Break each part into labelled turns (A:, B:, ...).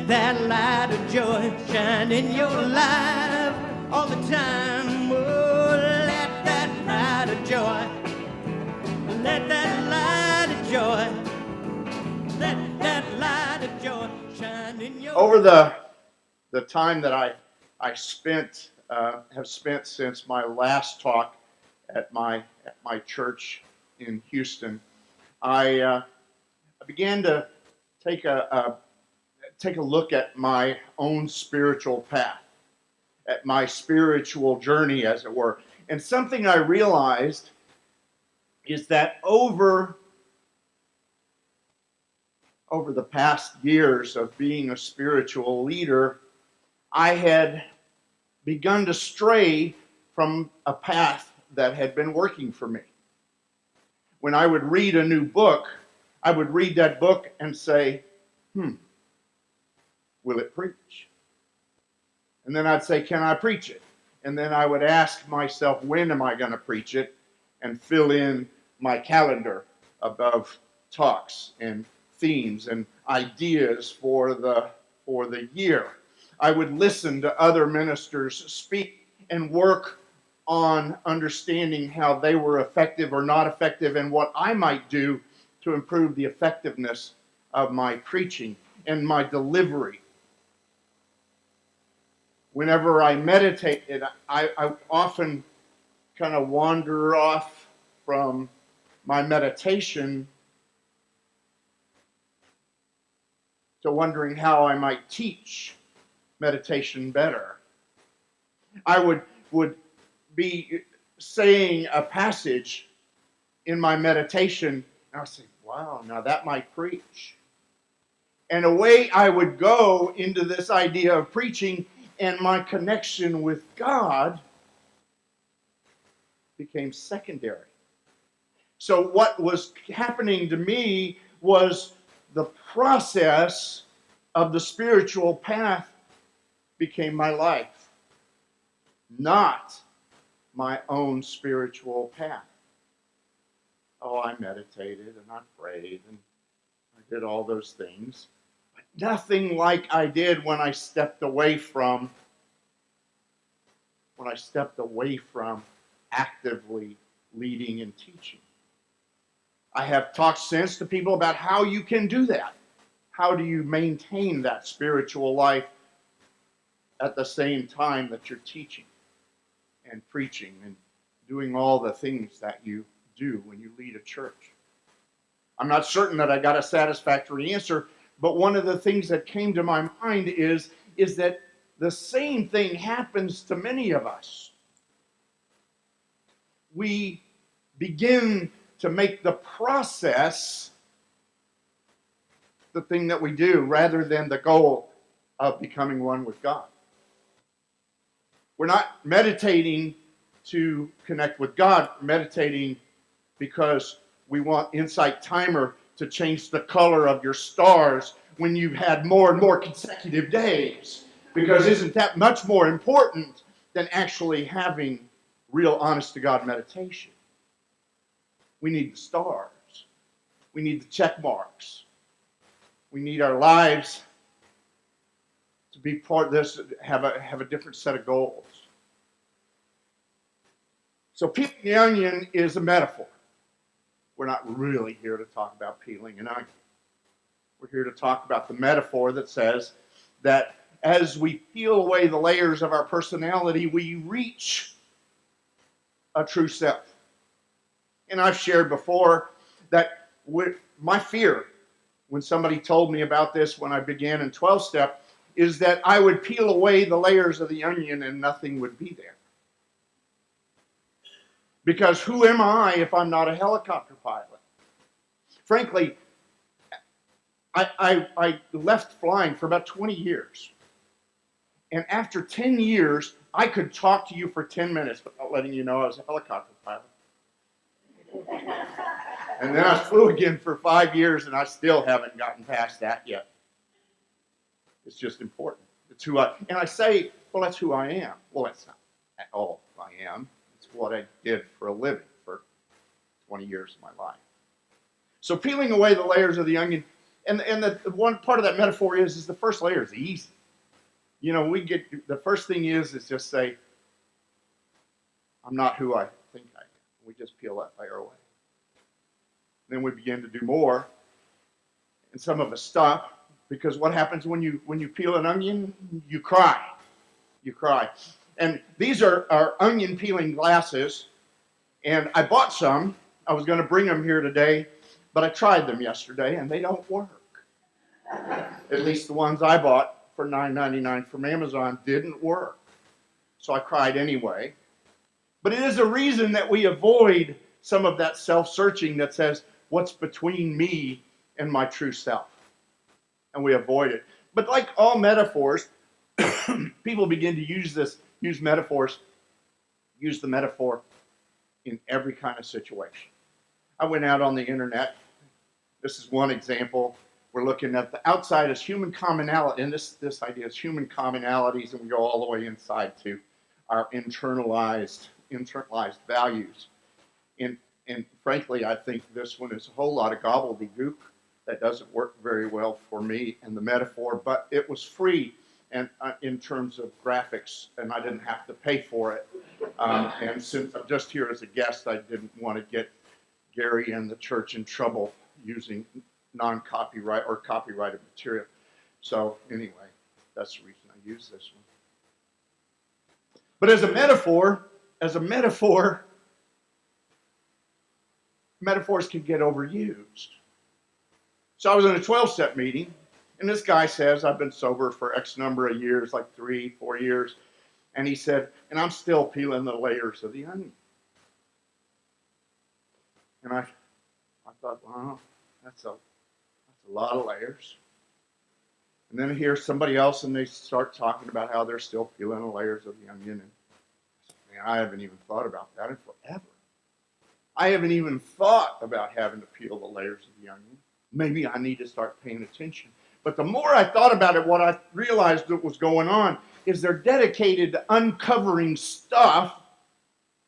A: Let that light of joy shine in your life all the time. Oh, let that light of joy, let that light of joy, let that light of joy shine in your life.
B: Over the time that I have spent since my last talk at my church in Houston, I began to take a look at my own spiritual path, at my spiritual journey, as it were. And something I realized is that over the past years of being a spiritual leader, I had begun to stray from a path that had been working for me. When I would read a new book, I would read that book and say, will it preach? And then I'd say, can I preach it? And then I would ask myself, when am I going to preach it? And fill in my calendar above talks and themes and ideas for the year. I would listen to other ministers speak and work on understanding how they were effective or not effective and what I might do to improve the effectiveness of my preaching and my delivery. Whenever I meditated, I often kind of wander off from my meditation to wondering how I might teach meditation better. I would be saying a passage in my meditation, and I'd say, wow, now that might preach. And away I would go into this idea of preaching, and my connection with God became secondary. So what was happening to me was the process of the spiritual path became my life, not my own spiritual path. Oh, I meditated and I prayed and I did all those things, but nothing like I did when I stepped away from actively leading and teaching. I have talked since to people about how you can do that. How do you maintain that spiritual life at the same time that you're teaching and preaching and doing all the things that you do when you lead a church? I'm not certain that I got a satisfactory answer, but one of the things that came to my mind is that the same thing happens to many of us. We begin to make the process the thing that we do rather than the goal of becoming one with God. We're not meditating to connect with God, meditating because we want Insight Timer to change the color of your stars when you've had more and more consecutive days. Because isn't that much more important than actually having real honest-to-God meditation? We need the stars. We need the check marks. We need our lives to be part of this, have a different set of goals. So peeling the onion is a metaphor. We're not really here to talk about peeling an onion. We're here to talk about the metaphor that says that as we peel away the layers of our personality, we reach a true self. And I've shared before that my fear when somebody told me about this when I began in 12-step is that I would peel away the layers of the onion and nothing would be there. Because who am I if I'm not a helicopter pilot? Frankly, I left flying for about 20 years. And after 10 years, I could talk to you for 10 minutes without letting you know I was a helicopter pilot. And then I flew again for 5 years, and I still haven't gotten past that yet. It's just important. It's who and I say, well, that's who I am. Well, that's not at all who I am. It's what I did for a living for 20 years of my life. So peeling away the layers of the onion, And the one part of that metaphor is the first layer is easy. You know, the first thing is just say, I'm not who I think I am. We just peel that layer away. Then we begin to do more. And some of us stop, because what happens when you peel an onion? You cry. You cry. And these are our onion peeling glasses. And I bought some. I was going to bring them here today, but I tried them yesterday, and they don't work. At least the ones I bought for $9.99 from Amazon didn't work. So I cried anyway. But it is a reason that we avoid some of that self-searching that says, what's between me and my true self? And we avoid it. But like all metaphors, people begin to use the metaphor in every kind of situation. I went out on the internet. This is one example. We're looking at the outside as human commonality, and this idea is human commonalities, and we go all the way inside to our internalized values. And frankly, I think this one is a whole lot of gobbledygook that doesn't work very well for me and the metaphor, but it was free and in terms of graphics, and I didn't have to pay for it. And since I'm just here as a guest, I didn't want to get Gary and the church in trouble using non-copyright or copyrighted material. So anyway, that's the reason I use this one. But as a metaphor, metaphors can get overused. So I was in a 12-step meeting, and this guy says, I've been sober for X number of years, like 3-4 years. And he said, and I'm still peeling the layers of the onion. And I thought, wow, that's a lot of layers. And then I hear somebody else, and they start talking about how they're still peeling the layers of the onion. And man, I haven't even thought about that in forever. I haven't even thought about having to peel the layers of the onion. Maybe I need to start paying attention. But the more I thought about it, what I realized that was going on is they're dedicated to uncovering stuff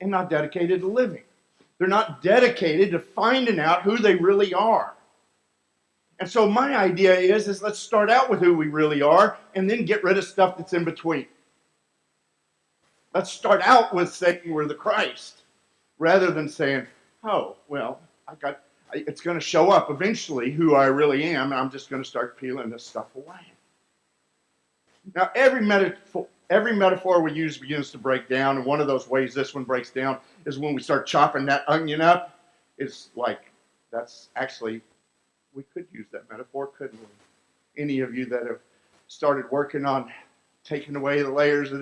B: and not dedicated to living. They're not dedicated to finding out who they really are. And so my idea is let's start out with who we really are and then get rid of stuff that's in between. Let's start out with saying we're the Christ, rather than saying, oh, well, it's going to show up eventually who I really am, and I'm just going to start peeling this stuff away. Now, every metaphor we use begins to break down, and one of those ways this one breaks down is when we start chopping that onion up. It's like, that's actually, we could use that metaphor, couldn't we? Any of you that have started working on taking away the layers of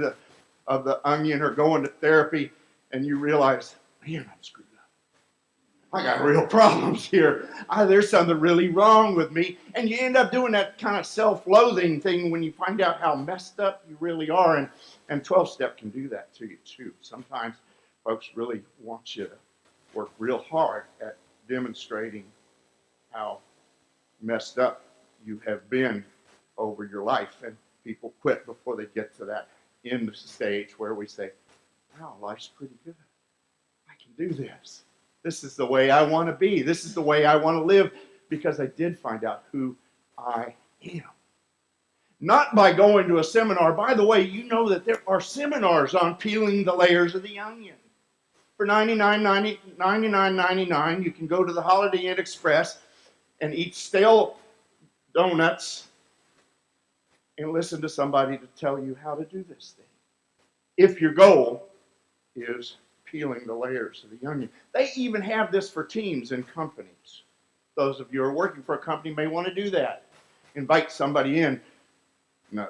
B: the onion or going to therapy, and you realize, man, I'm screwed up. I got real problems here. There's something really wrong with me. And you end up doing that kind of self-loathing thing when you find out how messed up you really are. And 12-step can do that to you too. Sometimes folks really want you to work real hard at demonstrating how messed up you have been over your life. And people quit before they get to that end stage where we say, wow, life's pretty good. I can do this. This is the way I want to be. This is the way I want to live, because I did find out who I am. Not by going to a seminar. By the way, you know that there are seminars on peeling the layers of the onion. For $99.99, you can go to the Holiday Inn Express and eat stale donuts and listen to somebody to tell you how to do this thing. If your goal is peeling the layers of the onion. They even have this for teams and companies. Those of you who are working for a company may want to do that. Invite somebody in. No,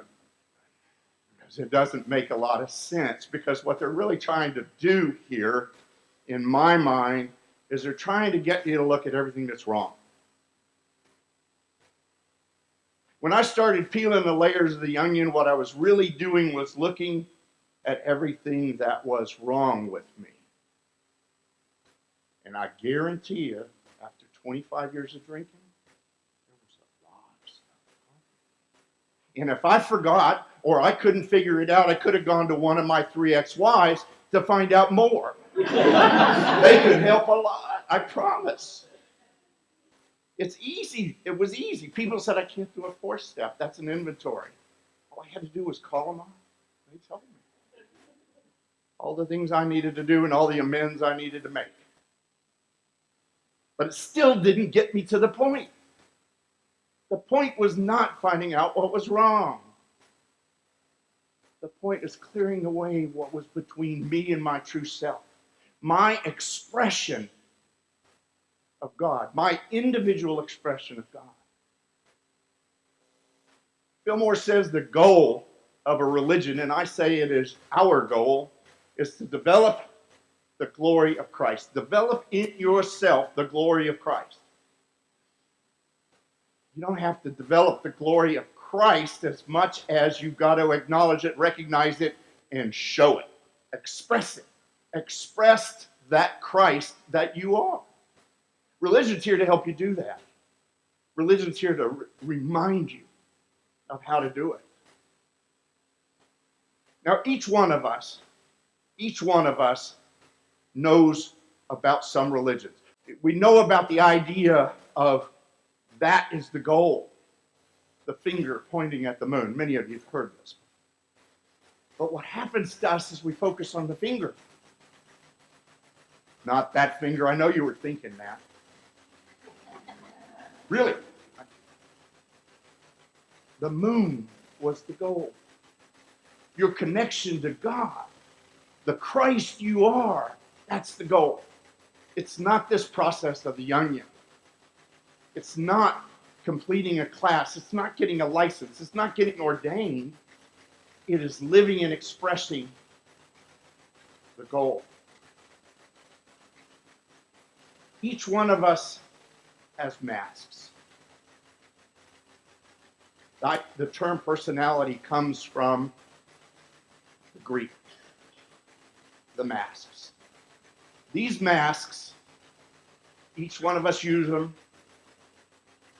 B: because it doesn't make a lot of sense, because what they're really trying to do here, in my mind, is they're trying to get you to look at everything that's wrong. When I started peeling the layers of the onion, what I was really doing was looking at everything that was wrong with me. And I guarantee you, after 25 years of drinking, there was a lot of stuff wrong. And if I forgot, or I couldn't figure it out, I could have gone to one of my 3 ex-wives to find out more. They could help a lot, I promise. It's easy. It was easy. People said, I can't do a 4-step. That's an inventory. All I had to do was call them on. They told me all the things I needed to do and all the amends I needed to make. But it still didn't get me to the point. The point was not finding out what was wrong. The point is clearing away what was between me and my true self. My expression of God, my individual expression of God. Fillmore says the goal of a religion, and I say it is our goal, is to develop the glory of Christ. Develop in yourself the glory of Christ. You don't have to develop the glory of Christ as much as you've got to acknowledge it, recognize it, and show it. Express it. Express that Christ that you are. Religion's here to help you do that. Religion's here to remind you of how to do it. Now, each one of us knows about some religions. We know about the idea of that is the goal, the finger pointing at the moon. Many of you have heard this. But what happens to us is we focus on the finger. Not that finger. I know you were thinking that. Really. The moon was the goal. Your connection to God, the Christ you are, that's the goal. It's not this process of the onion. It's not completing a class. It's not getting a license. It's not getting ordained. It is living and expressing the goal. Each one of us has masks. The term personality comes from the Greek, the masks. These masks, each one of us use them.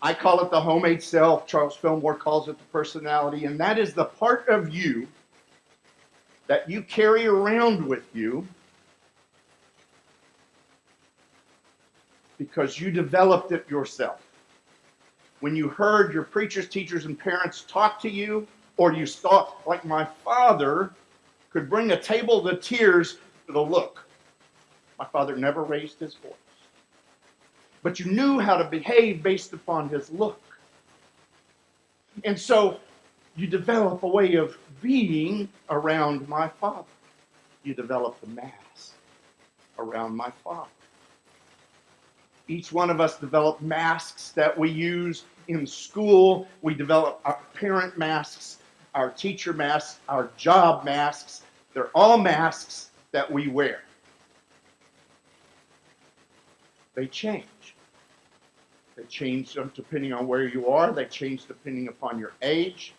B: I call it the homemade self. Charles Fillmore calls it the personality. And that is the part of you that you carry around with you because you developed it yourself. When you heard your preachers, teachers, and parents talk to you, or you thought, like my father, could bring a table to tears with a look. My father never raised his voice. But you knew how to behave based upon his look. And so you develop a way of being around my father. You develop the mask around my father. Each one of us develop masks that we use in school. We develop our parent masks, our teacher masks, our job masks. They're all masks that we wear. They change. They change depending on where you are. They change depending upon your age.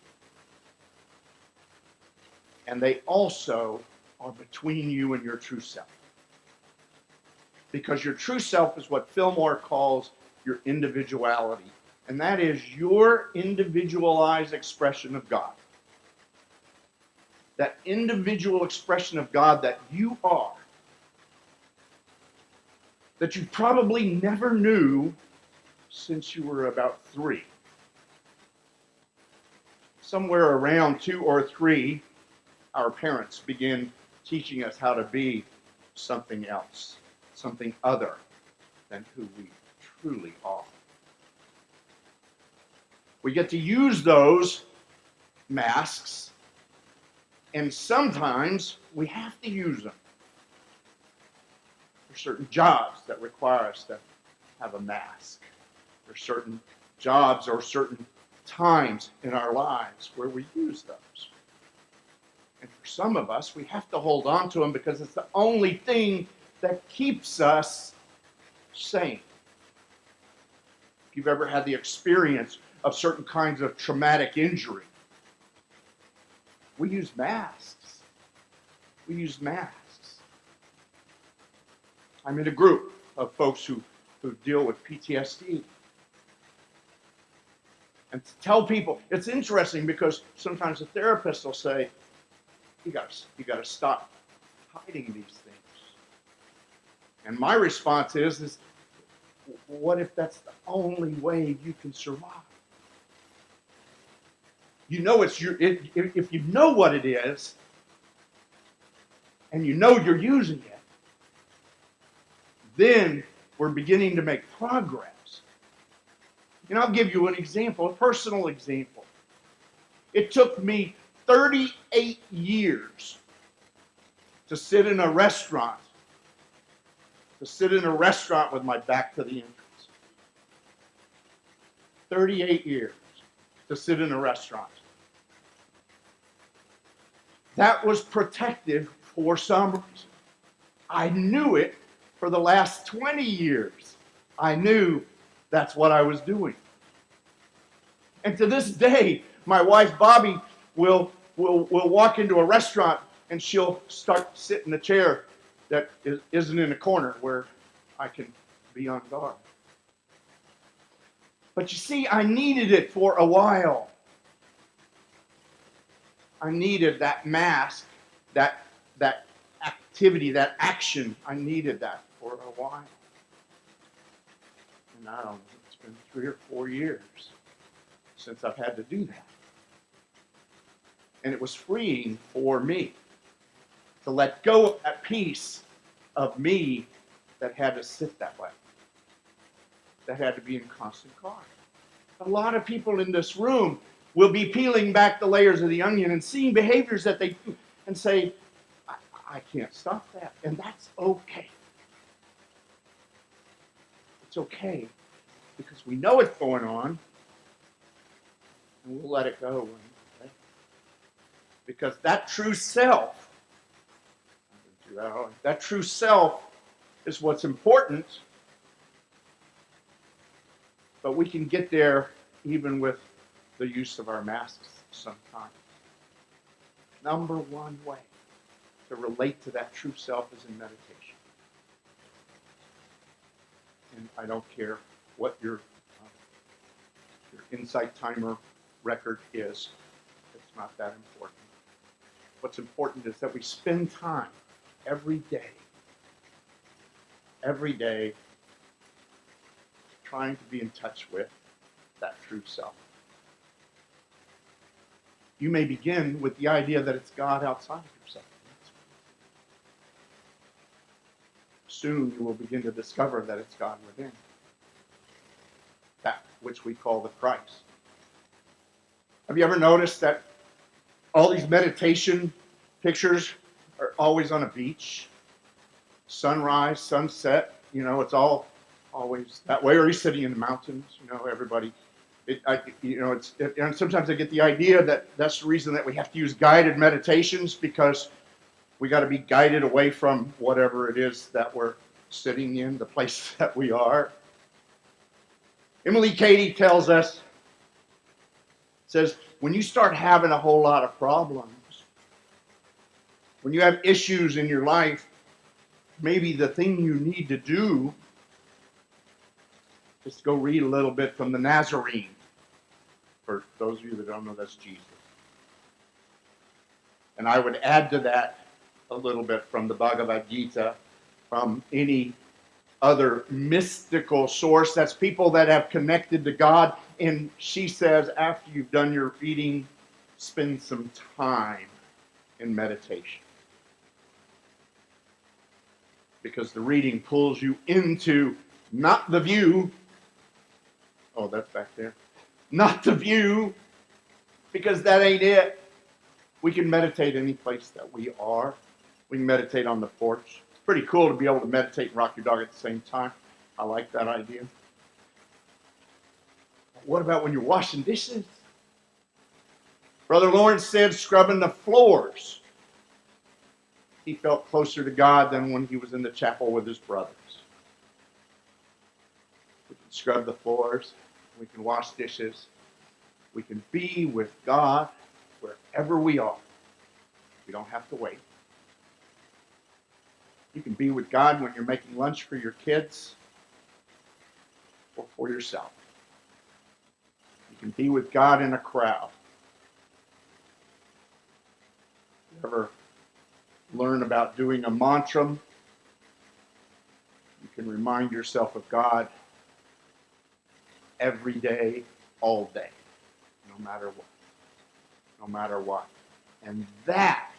B: And they also are between you and your true self. Because your true self is what Fillmore calls your individuality. And that is your individualized expression of God. That individual expression of God that you are. That you probably never knew since you were about 3. Somewhere around 2 or 3, our parents began teaching us how to be something else. Something other than who we truly are. We get to use those masks, and sometimes we have to use them. There are certain jobs that require us to have a mask. There are certain jobs or certain times in our lives where we use those. And for some of us, we have to hold on to them because it's the only thing that keeps us sane. If you've ever had the experience of certain kinds of traumatic injury, we use masks. We use masks. I'm in a group of folks who deal with PTSD. And to tell people, it's interesting because sometimes a therapist will say, you got to stop hiding these things. And my response is what if that's the only way you can survive? You know if you know what it is, and you know you're using it, then we're beginning to make progress. And I'll give you an example, a personal example. It took me 38 years to sit in a restaurant with my back to the entrance. 38 years to sit in a restaurant. That was protective for some reason. I knew it for the last 20 years. I knew that's what I was doing. And to this day, my wife Bobby will walk into a restaurant and she'll start to sit in a chair that isn't in a corner where I can be on guard. But you see, I needed it for a while. I needed that mask, that activity, that action. I needed that for a while. And I don't know, it's been 3 or 4 years since I've had to do that. And it was freeing for me to let go of that piece of me that had to sit that way, that had to be in constant guard. A lot of people in this room will be peeling back the layers of the onion and seeing behaviors that they do and say, I can't stop that. And that's okay. It's okay because we know it's going on and we'll let it go. Okay? Because that true self is what's important, but we can get there even with the use of our masks sometimes. Number one way to relate to that true self is in meditation. And I don't care what your insight timer record is. It's not that important. What's important is that we spend time every day trying to be in touch with that true self. You may begin with the idea that it's God outside of yourself. Soon you will begin to discover that it's God within. That which we call the Christ. Have you ever noticed that all these meditation pictures are always on a beach? Sunrise, sunset, it's all always that way. Or you're sitting in the mountains, everybody. And sometimes I get the idea that that's the reason that we have to use guided meditations, because we got to be guided away from whatever it is that we're sitting in, the place that we are. Emily Cady tells us, says, when you start having a whole lot of problems, when you have issues in your life, maybe the thing you need to do is to go read a little bit from the Nazarene. For those of you that don't know, that's Jesus. And I would add to that a little bit from the Bhagavad Gita, from any other mystical source. That's people that have connected to God. And she says, after you've done your reading, spend some time in meditation. Because the reading pulls you into not the view. Oh, that's back there. Not the view, because that ain't it. We can meditate any place that we are. We can meditate on the porch. It's pretty cool to be able to meditate and rock your dog at the same time. I like that idea. What about when you're washing dishes? Brother Lawrence said scrubbing the floors. He felt closer to God than when he was in the chapel with his brothers. We can scrub the floors. We can wash dishes. We can be with God wherever we are. We don't have to wait. You can be with God when you're making lunch for your kids or for yourself. You can be with God in a crowd. You ever learn about doing a mantra? You can remind yourself of God every day, all day, no matter what. No matter what. And that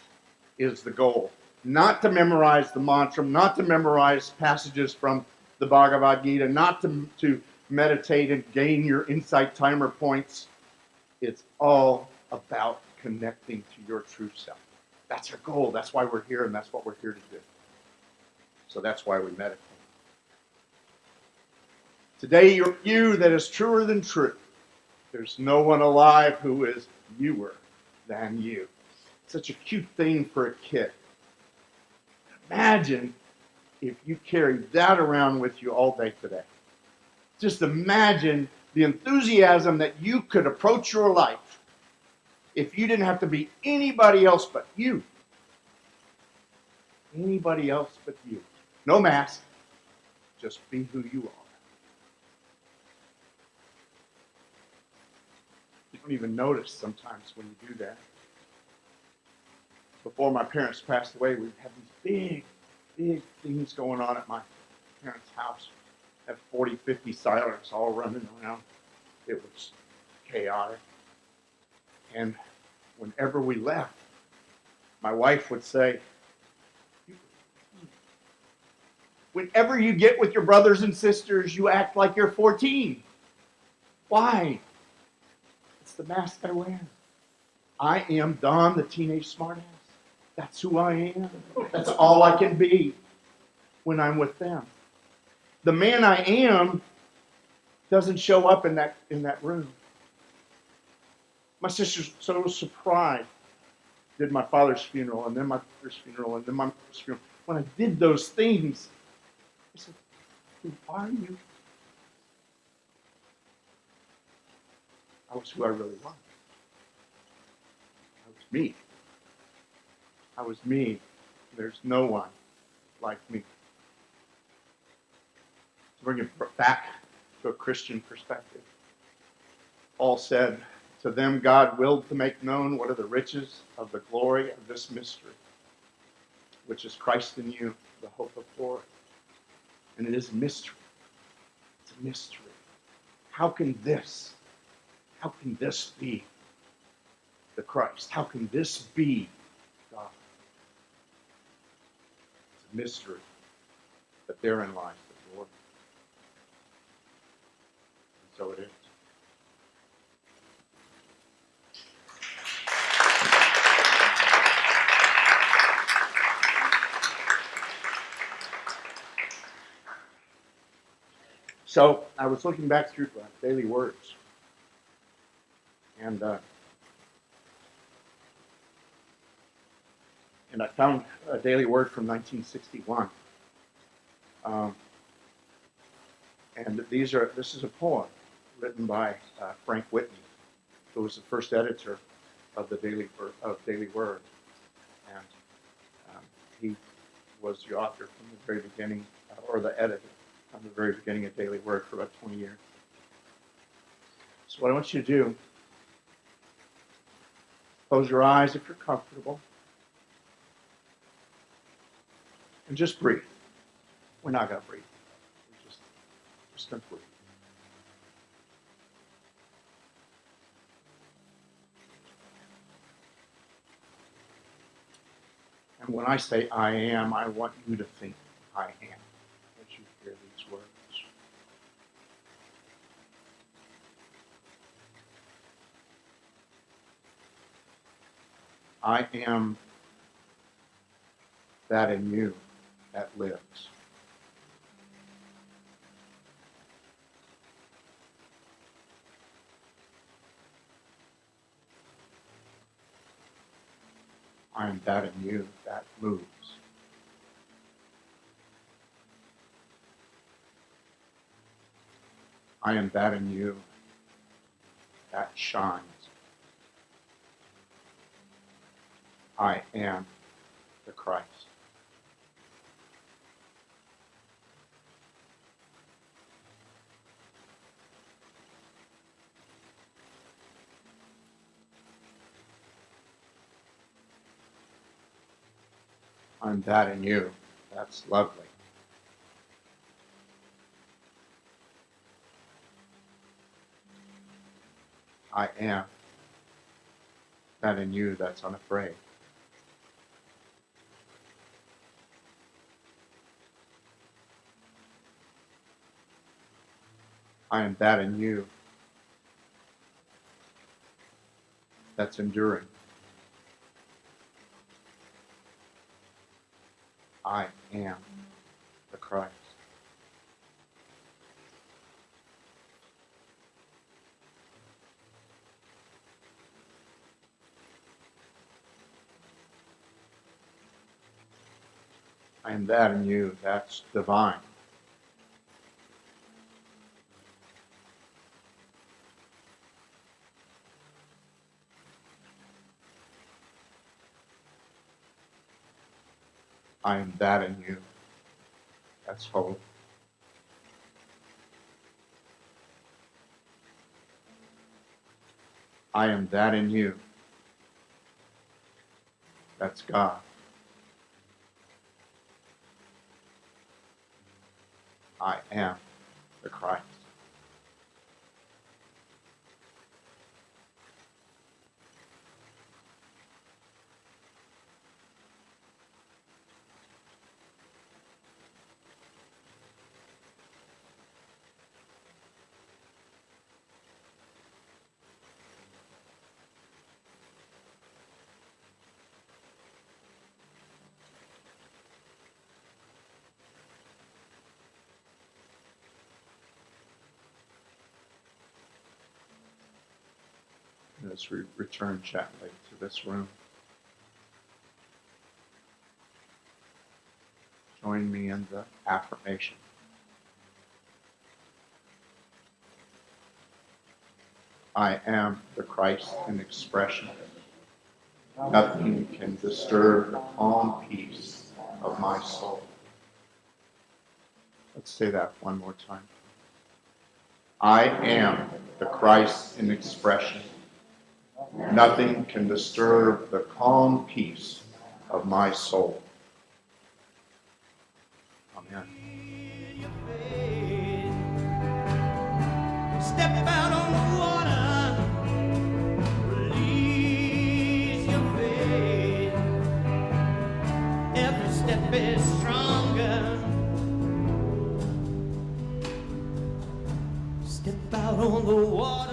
B: is the goal. Not to memorize the mantra, not to memorize passages from the Bhagavad Gita, not to meditate and gain your insight timer points. It's all about connecting to your true self. That's our goal. That's why we're here, and that's what we're here to do. So that's why we meditate. Today, you're you that is truer than true. There's no one alive who is newer than you. Such a cute thing for a kid. Imagine if you carried that around with you all day today. Just imagine the enthusiasm that you could approach your life if you didn't have to be anybody else but you. Anybody else but you. No mask. Just be who you are. You don't even notice sometimes when you do that. Before my parents passed away, we had these big things going on at my parents' house. Had 40, 50 Seilers all running around. It was chaotic. And whenever we left, my wife would say, whenever you get with your brothers and sisters, you act like you're 14. Why? It's the mask I wear. I am Don, the teenage smartass. That's who I am. That's all I can be when I'm with them. The man I am doesn't show up in that room. My sister's so surprised. Did my father's funeral, and then my mother's funeral, and then my mother's funeral. When I did those things, I said, who are you? I was who I really was. I was me. I was me. There's no one like me. To bring it back to a Christian perspective, Paul said, to them God willed to make known what are the riches of the glory of this mystery, which is Christ in you, the hope of glory. And it is a mystery. It's a mystery. How can this be the Christ? How can this be God? It's a mystery, but therein lies the glory. And so it is. So I was looking back through daily words, and I found a daily word from 1961. And this is a poem written by Frank Whitney, who was the first editor of the Daily Word, and he was the author from the very beginning, or the editor from the very beginning of Daily Word for about 20 years. So what I want you to do, close your eyes if you're comfortable, and just breathe. We're not going to breathe. We're just going to breathe. And when I say I am, I want you to think I am as you hear these words. I am that in you that lives. I am that in you that moves. I am that in you that shines. I am the Christ. I'm that in you. That's lovely. I am that in you that's unafraid. I am that in you that's enduring. I am the Christ. I am that in you that's divine. I am that in you that's holy. I am that in you that's God. I am the Christ. As we return gently to this room, join me in the affirmation. I am the Christ in expression. Nothing can disturb the calm peace of my soul. Let's say that one more time. I am the Christ in expression. Nothing can disturb the calm peace of my soul. Amen.
A: Step out on the water, release your faith. Every step is stronger. Step out on the water.